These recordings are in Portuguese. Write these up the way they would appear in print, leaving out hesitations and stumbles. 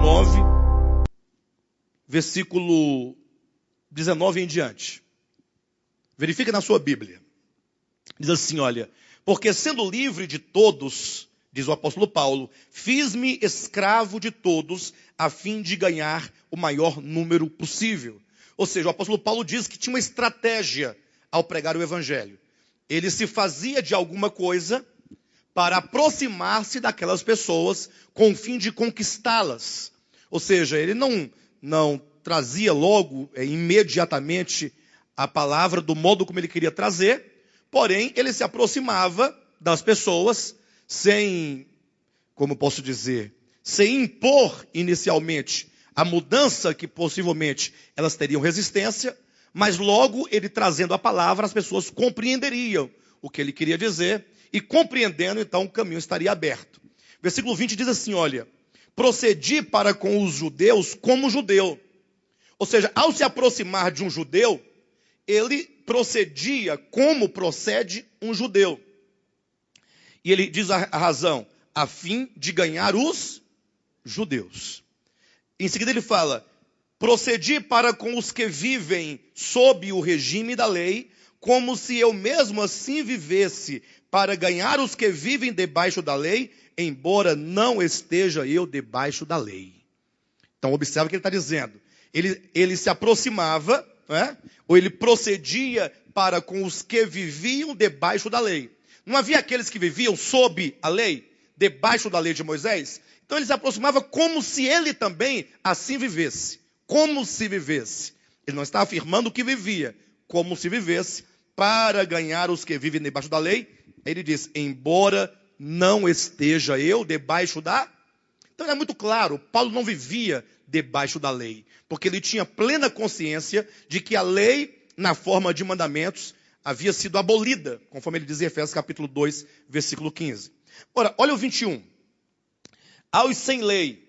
9, versículo 19 em diante. Verifica na sua Bíblia. Diz assim, olha: porque sendo livre de todos, diz o apóstolo Paulo, fiz-me escravo de todos, a fim de ganhar o maior número possível. Ou seja, o apóstolo Paulo diz que tinha uma estratégia ao pregar o evangelho. Ele se fazia de alguma coisa para aproximar-se daquelas pessoas com o fim de conquistá-las. Ou seja, ele não trazia logo, imediatamente, a palavra do modo como ele queria trazer, porém, ele se aproximava das pessoas sem, como posso dizer, sem impor inicialmente a mudança que possivelmente elas teriam resistência, mas logo ele trazendo a palavra, as pessoas compreenderiam o que ele queria dizer, e compreendendo, então, o caminho estaria aberto. Versículo 20 diz assim, olha: procedi para com os judeus como judeu. Ou seja, ao se aproximar de um judeu, ele procedia como procede um judeu. E ele diz a razão: a fim de ganhar os judeus. Em seguida ele fala: procedi para com os que vivem sob o regime da lei, como se eu mesmo assim vivesse, para ganhar os que vivem debaixo da lei, embora não esteja eu debaixo da lei. Então observa o que ele está dizendo. Ele se aproximava, ou ele procedia para com os que viviam debaixo da lei. Não havia aqueles que viviam sob a lei, debaixo da lei de Moisés? Então ele se aproximava como se ele também assim vivesse. Como se vivesse. Ele não está afirmando que vivia, como se vivesse, para ganhar os que vivem debaixo da lei. Ele diz, embora não esteja eu debaixo da... Então é muito claro, Paulo não vivia debaixo da lei, porque ele tinha plena consciência de que a lei, na forma de mandamentos, havia sido abolida, conforme ele diz em Efésios capítulo 2, versículo 15. Ora, olha o 21. Aos sem lei,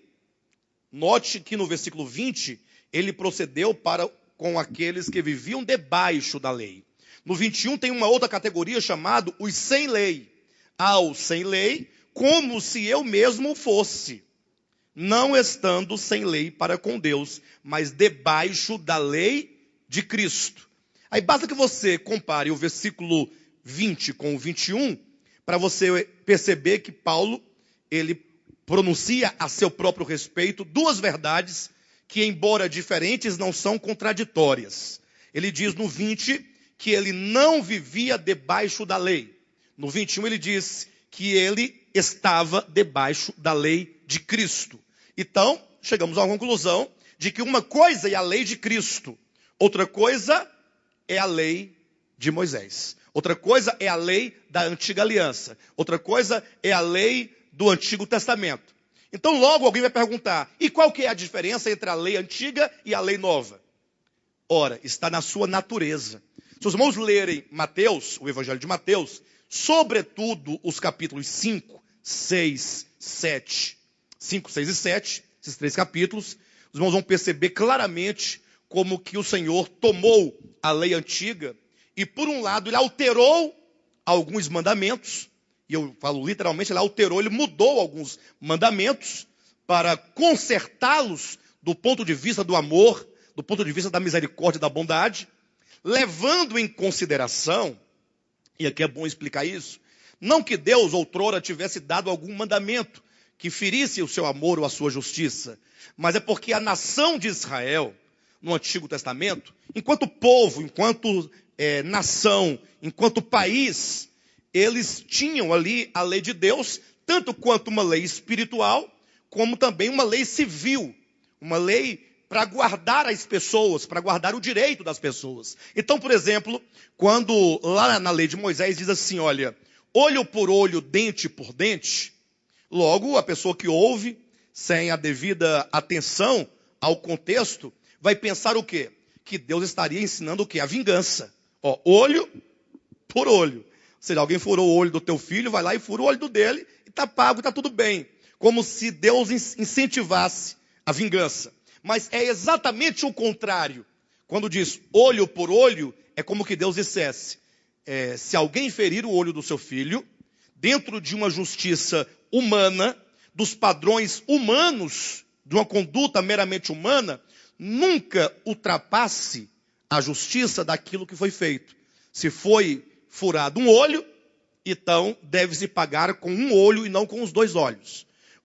note que no versículo 20, ele procedeu para com aqueles que viviam debaixo da lei. No 21 tem uma outra categoria chamada os sem lei. Aos sem lei, como se eu mesmo fosse, não estando sem lei para com Deus, mas debaixo da lei de Cristo. Aí basta que você compare o versículo 20 com o 21, para você perceber que Paulo, ele pronuncia a seu próprio respeito duas verdades que, embora diferentes, não são contraditórias. Ele diz no 20 que ele não vivia debaixo da lei. No 21 ele diz que ele estava debaixo da lei de Cristo. Então, chegamos à conclusão de que uma coisa é a lei de Cristo, outra coisa é a lei de Moisés. Outra coisa é a lei da antiga aliança. Outra coisa é a lei do Antigo Testamento. Então logo alguém vai perguntar, e qual que é a diferença entre a lei antiga e a lei nova? Ora, está na sua natureza. Se os irmãos lerem Mateus, o Evangelho de Mateus, sobretudo os capítulos 5, 6, 7, 5, 6 e 7, esses três capítulos, os irmãos vão perceber claramente como que o Senhor tomou a lei antiga e, por um lado, ele alterou alguns mandamentos, e eu falo literalmente, ele alterou, ele mudou alguns mandamentos para consertá-los do ponto de vista do amor, do ponto de vista da misericórdia e da bondade, levando em consideração, e aqui é bom explicar isso, não que Deus outrora tivesse dado algum mandamento que ferisse o seu amor ou a sua justiça, mas é porque a nação de Israel, no Antigo Testamento, enquanto povo, enquanto nação, enquanto país, eles tinham ali a lei de Deus, tanto quanto uma lei espiritual, como também uma lei civil, uma lei para guardar as pessoas, para guardar o direito das pessoas. Então, por exemplo, quando lá na lei de Moisés diz assim, olha, olho por olho, dente por dente, logo a pessoa que ouve, sem a devida atenção ao contexto, vai pensar o quê? Que Deus estaria ensinando o quê? A vingança. Ó, olho por olho. Ou seja, alguém furou o olho do teu filho, vai lá e fura o olho do dele, e está pago, está tudo bem. Como se Deus incentivasse a vingança. Mas é exatamente o contrário. Quando diz olho por olho, é como que Deus dissesse, se alguém ferir o olho do seu filho, dentro de uma justiça humana, dos padrões humanos de uma conduta meramente humana, nunca ultrapasse a justiça daquilo que foi feito. Se foi furado um olho, então deve-se pagar com um olho e não com os dois olhos.